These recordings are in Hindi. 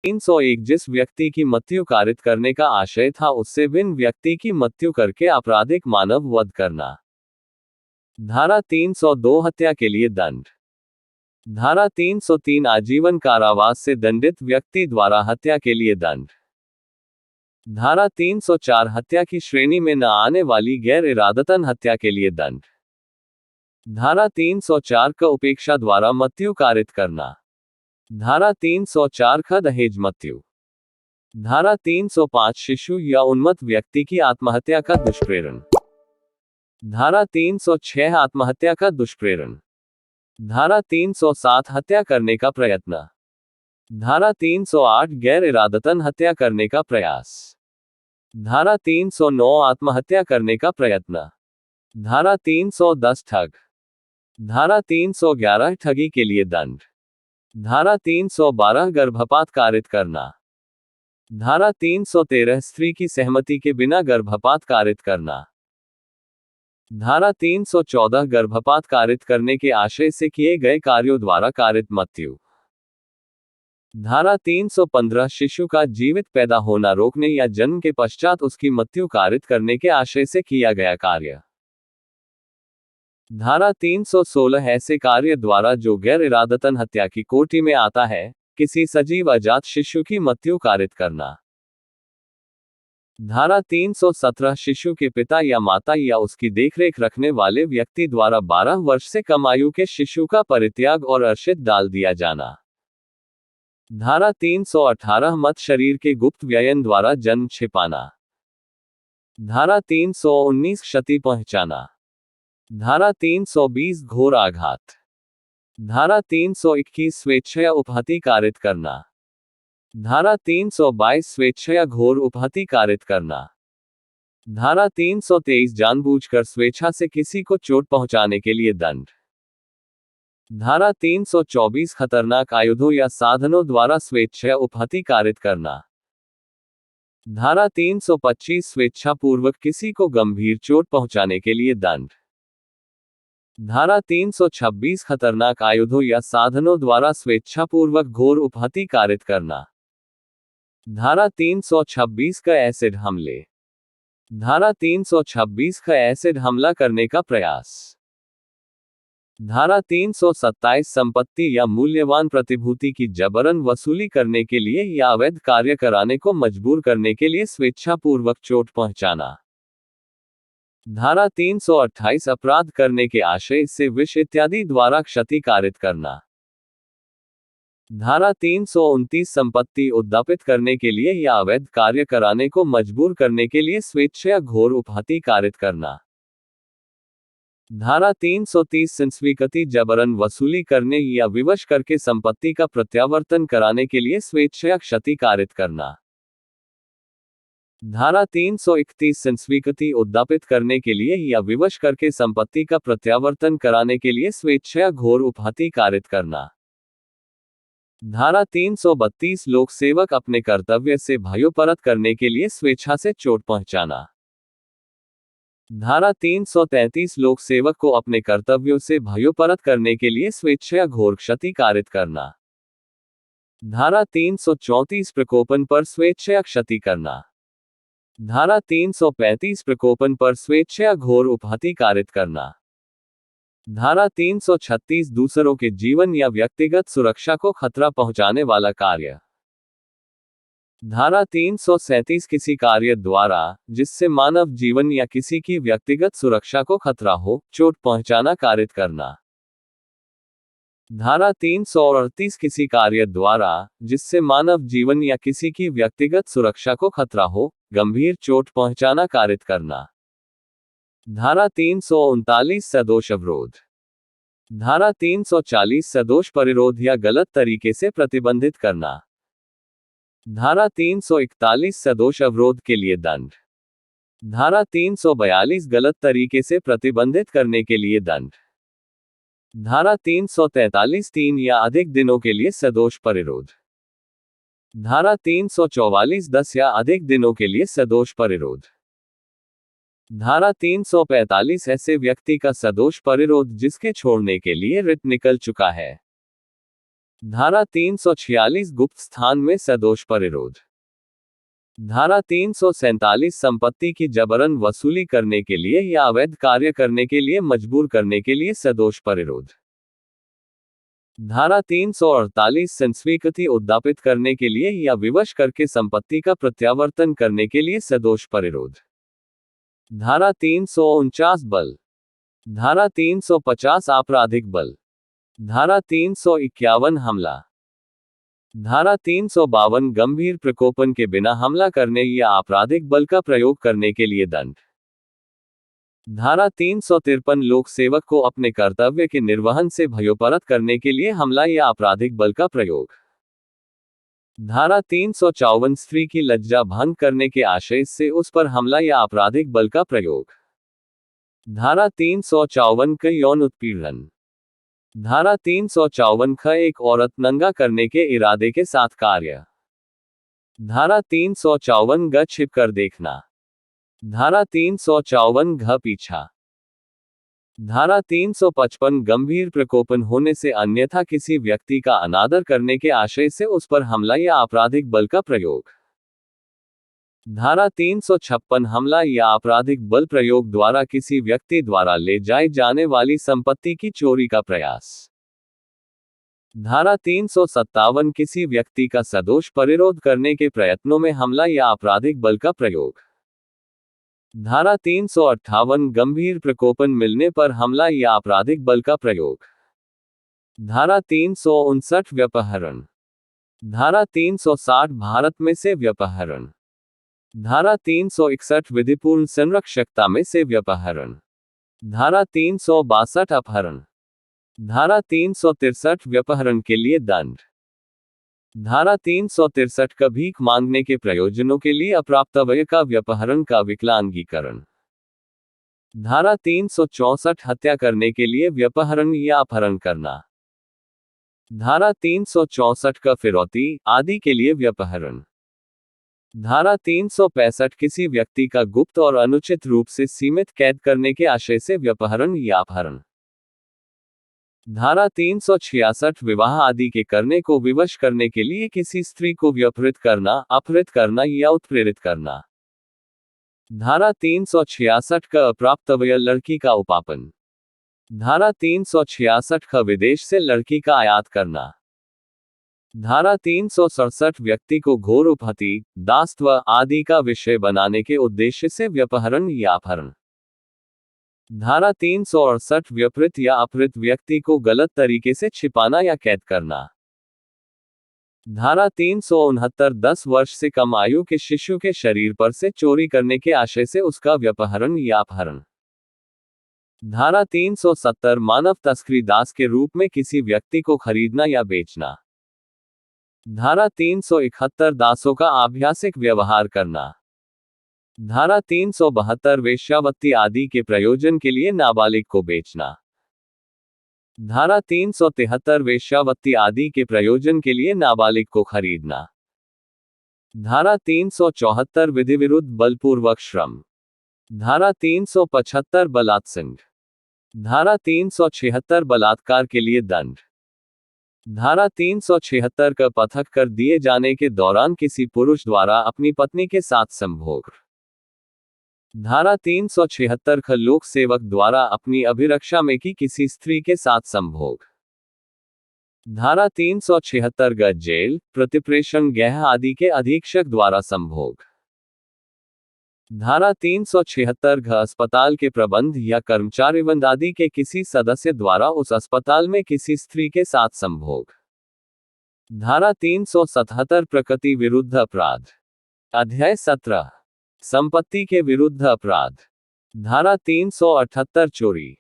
301 जिस व्यक्ति की मृत्यु कारित करने का आशय था उससे भिन्न व्यक्ति की मृत्यु करके आपराधिक मानव वध करना। धारा 302 हत्या के लिए दंड। धारा 303 आजीवन कारावास से दंडित व्यक्ति द्वारा हत्या के लिए दंड। धारा 304 हत्या की श्रेणी में न आने वाली गैर इरादतन हत्या के लिए दंड। धारा 304 का उपेक्षा द्वारा मृत्यु कारित करना। धारा 304 का दहेज मृत्यु। धारा 305 शिशु या उन्मत्त व्यक्ति की आत्महत्या का दुष्प्रेरण। धारा 306 आत्महत्या का दुष्प्रेरण। धारा 307 हत्या करने का प्रयत्न। धारा 308 गैर इरादतन हत्या करने का प्रयास। धारा 309 आत्महत्या करने का प्रयत्न। धारा 310 ठग। धारा 311 ठगी के लिए दंड। धारा 312 गर्भपात कारित करना। धारा 313 स्त्री की सहमति के बिना गर्भपात कारित करना। धारा 314 गर्भपात कारित करने के आशय से किए गए कार्यों द्वारा कारित मृत्यु। धारा 315 शिशु का जीवित पैदा होना रोकने या जन्म के पश्चात उसकी मृत्यु कारित करने के आशय से किया गया कार्य। धारा 316 ऐसे कार्य द्वारा जो गैर इरादतन हत्या की कोटि में आता है, किसी सजीव अजात शिशु की मृत्यु कारित करना। धारा 317 शिशु के पिता या माता या उसकी देखरेख रखने वाले व्यक्ति द्वारा 12 वर्ष से कम आयु के शिशु का परित्याग और अर्शित डाल दिया जाना। धारा 318 मत शरीर के गुप्त व्ययन द्वारा जन्म छिपाना। धारा 319 क्षति पहुंचाना। धारा 320 घोर आघात। धारा 321 स्वेच्छया उपहति कारित करना। धारा 322 स्वेच्छया घोर उपहति कारित करना। धारा 323 जानबूझकर स्वेच्छा से किसी को चोट पहुंचाने के लिए दंड। धारा 324 खतरनाक आयुधों या साधनों द्वारा स्वेच्छया उपहति कारित करना। धारा 325 स्वेच्छापूर्वक किसी को गंभीर चोट पहुंचाने के लिए दंड। धारा 326 खतरनाक आयुधों या साधनों द्वारा स्वेच्छापूर्वक घोर उपहति कारित करना। धारा 326 का एसिड हमले। धारा 326 का एसिड हमला करने का प्रयास। धारा 327 संपत्ति या मूल्यवान प्रतिभूति की जबरन वसूली करने के लिए या अवैध कार्य कराने को मजबूर करने के लिए स्वेच्छापूर्वक चोट पहुंचाना। धारा 328 अपराध करने के आशय से विष इत्यादि द्वारा क्षति कारित करना। धारा 329 संपत्ति उद्यापित करने के लिए या अवैध कार्य कराने को मजबूर करने के लिए स्वेच्छया घोर उपहति कारित करना। धारा 330 संस्वीकृति जबरन वसूली करने या विवश करके संपत्ति का प्रत्यावर्तन कराने के लिए स्वेच्छया क्षति कारित करना। धारा 331 संस्वीकृति उद्यापित करने के लिए या विवश करके संपत्ति का प्रत्यावर्तन कराने के लिए स्वेच्छया घोर उपहति कारित करना। धारा 332 लोक सेवक अपने कर्तव्य से भयोपरत करने के लिए स्वेच्छा से चोट पहुंचाना। धारा 333 लोक सेवक को अपने कर्तव्यों से भयोपरत करने के लिए स्वेच्छया घोर क्षति कारित करना। धारा 334 प्रकोपन पर स्वेच्छया क्षति करना। धारा 335 प्रकोपन पर स्वेच्छया घोर उपहति कारित करना। धारा 336 दूसरों के जीवन या व्यक्तिगत सुरक्षा को खतरा पहुंचाने वाला कार्य। धारा 337 किसी कार्य द्वारा जिससे मानव जीवन या किसी की व्यक्तिगत सुरक्षा को खतरा हो, चोट पहुंचाना कारित करना। धारा 338 किसी कार्य द्वारा जिससे मानव जीवन या किसी की व्यक्तिगत सुरक्षा को खतरा हो, गंभीर चोट पहुंचाना कारित करना। धारा 339 सदोष अवरोध। धारा 340 सदोष परिरोध या गलत तरीके से प्रतिबंधित करना। धारा 341 सदोष अवरोध के लिए दंड। धारा 342 गलत तरीके से प्रतिबंधित करने के लिए दंड। धारा 343 3 या अधिक दिनों के लिए सदोष परिरोध। धारा 344 10 या अधिक दिनों के लिए सदोष परिरोध। धारा 345 ऐसे व्यक्ति का सदोष परिरोध जिसके छोड़ने के लिए रिट निकल चुका है। धारा 346 गुप्त स्थान में सदोष परिरोध। धारा 347 संपत्ति की जबरन वसूली करने के लिए या अवैध कार्य करने के लिए मजबूर करने के लिए सदोष परिरोध। धारा 348 संस्वीकृति उद्यापित करने के लिए या विवश करके संपत्ति का प्रत्यावर्तन करने के लिए सदोष परिरोध। धारा 349 बल। धारा 350 आपराधिक बल। धारा 351 हमला। धारा 352 गंभीर प्रकोपन के बिना हमला करने या आपराधिक बल का प्रयोग करने के लिए दंड। धारा 353 लोक सेवक को अपने कर्तव्य के निर्वहन से भयोपरत करने के लिए हमला या आपराधिक बल का प्रयोग। धारा 354 स्त्री की लज्जा भंग करने के आशय से उस पर हमला या आपराधिक बल का प्रयोग। धारा 354 क यौन उत्पीड़न। धारा 354 ख एक औरत नंगा करने के इरादे के साथ कार्य। धारा 354 ग छिपकर देखना। धारा 354 घ पीछा। धारा 355 गंभीर प्रकोपन होने से अन्यथा किसी व्यक्ति का अनादर करने के आशय से उस पर हमला या आपराधिक बल का प्रयोग। धारा 356 हमला या आपराधिक बल प्रयोग द्वारा किसी व्यक्ति द्वारा ले जाए जाने वाली संपत्ति की चोरी का प्रयास। धारा 357 किसी व्यक्ति का सदोष परिरोध करने के प्रयत्नों में हमला या आपराधिक बल का प्रयोग। धारा 358 गंभीर प्रकोपन मिलने पर हमला या आपराधिक बल का प्रयोग। धारा 359 व्यपहरण। धारा 360 भारत में से व्यपहरण। धारा 361 विधिपूर्ण संरक्षकता में से व्यपहरण। धारा 362 अपहरण। धारा 363 व्यपहरण के लिए दंड। धारा 363 का भीख मांगने के प्रयोजनों के लिए अप्राप्तवय का व्यपहरण का विकलांगीकरण। धारा 364 हत्या करने के लिए व्यपहरण या अपहरण करना। धारा 364 का फिरौती आदि के लिए व्यपहरण। धारा 365 किसी व्यक्ति का गुप्त और अनुचित रूप से सीमित कैद करने के आशय से व्यपहरण या अपहरण। धारा 366 विवाह आदि के करने को विवश करने के लिए किसी स्त्री को व्यपहृत करना, अपहृत करना या उत्प्रेरित करना। धारा 366 का अप्राप्तवय लड़की का उपापन। धारा 366 का विदेश से लड़की का आयात करना। धारा 367 व्यक्ति को घोर उपहति, दासत्व आदि का विषय बनाने के उद्देश्य से व्यपहरण या अपहरण। धारा 368 व्यपहृत या अपहृत व्यक्ति को गलत तरीके से छिपाना या कैद करना। धारा 369 10 वर्ष से कम आयु के शिशु के शरीर पर से चोरी करने के आशय से उसका व्यपहरण या अपहरण। धारा 370 मानव तस्करी दास के रूप में किसी व्यक्ति को खरीदना या बेचना। धारा 371 दासों का आभ्यासिक व्यवहार करना। धारा 372 वेश्यावृत्ति आदि के प्रयोजन के लिए नाबालिग को बेचना। धारा 373 वेश्यावृत्ति आदि के प्रयोजन के लिए नाबालिग को खरीदना। धारा 374 विधि विरुद्ध बलपूर्वक श्रम। धारा 375 बलात्संग। धारा 376 बलात्कार के लिए दंड। धारा 376 का पथक कर दिए जाने के दौरान किसी पुरुष द्वारा अपनी पत्नी के साथ संभोग। धारा 376 ख लोक सेवक द्वारा अपनी अभिरक्षा में की किसी स्त्री के साथ संभोग। धारा 376 ग जेल, प्रतिप्रेषण गृह आदि के अधीक्षक द्वारा संभोग। धारा 376 घ अस्पताल के प्रबंध या कर्मचारीवृंद आदि के किसी सदस्य द्वारा उस अस्पताल में किसी स्त्री के साथ संभोग। धारा 377 प्रकृति विरुद्ध अपराध। अध्याय 17 संपत्ति के विरुद्ध अपराध। धारा 378 चोरी।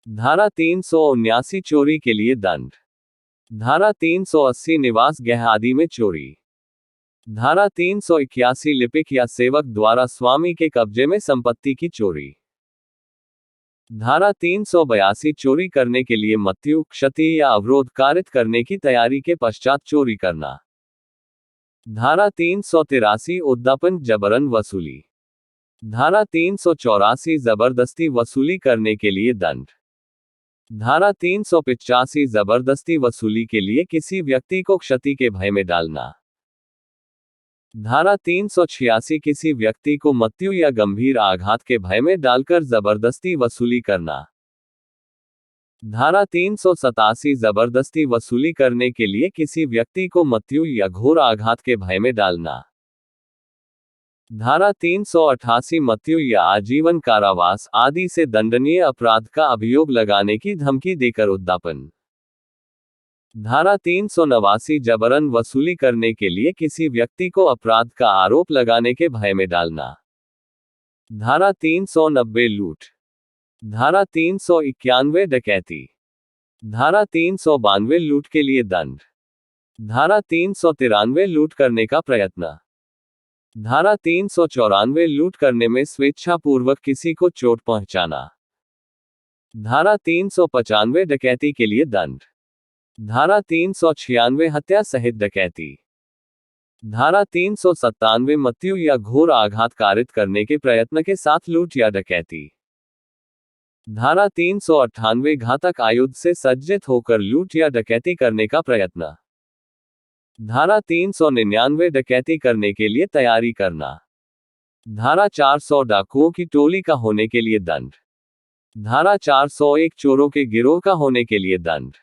धारा 379 चोरी के लिए दंड। धारा 380 निवास गृह आदि में चोरी। धारा 381 लिपिक या सेवक द्वारा स्वामी के कब्जे में संपत्ति की चोरी। धारा 382 चोरी करने के लिए मृत्यु, क्षति या अवरोध कारित करने की तैयारी के पश्चात चोरी करना। धारा 383 उद्यापन जबरन वसूली। धारा 384 जबरदस्ती वसूली करने के लिए दंड। धारा 385 जबरदस्ती वसूली के लिए किसी व्यक्ति को क्षति के भय में डालना। धारा 386 किसी व्यक्ति को मृत्यु या गंभीर आघात के भय में डालकर जबरदस्ती वसूली करना। धारा 387 जबरदस्ती वसूली करने के लिए किसी व्यक्ति को मृत्यु या घोर आघात के भय में डालना। धारा 388 मृत्यु या आजीवन कारावास आदि से दंडनीय अपराध का अभियोग लगाने की धमकी देकर उद्यापन। धारा 389 जबरन वसूली करने के लिए किसी व्यक्ति को अपराध का आरोप लगाने के भय में डालना। धारा 390 लूट। धारा 391 डकैती। धारा 392 लूट के लिए दंड। धारा 393 लूट करने का प्रयत्न। धारा 394 लूट करने में स्वेच्छापूर्वक किसी को चोट पहुंचाना। धारा 395 डकैती के लिए दंड। धारा 396 हत्या सहित डकैती। धारा 397 मृत्यु या घोर आघात कारित करने के प्रयत्न के साथ लूट या डकैती। धारा 398 घातक आयुध से सज्जित होकर लूट या डकैती करने का प्रयत्न। धारा 399 डकैती करने के लिए तैयारी करना। धारा 400 डाकुओं की टोली का होने के लिए दंड। धारा 401 चोरों के गिरोह का होने के लिए दंड।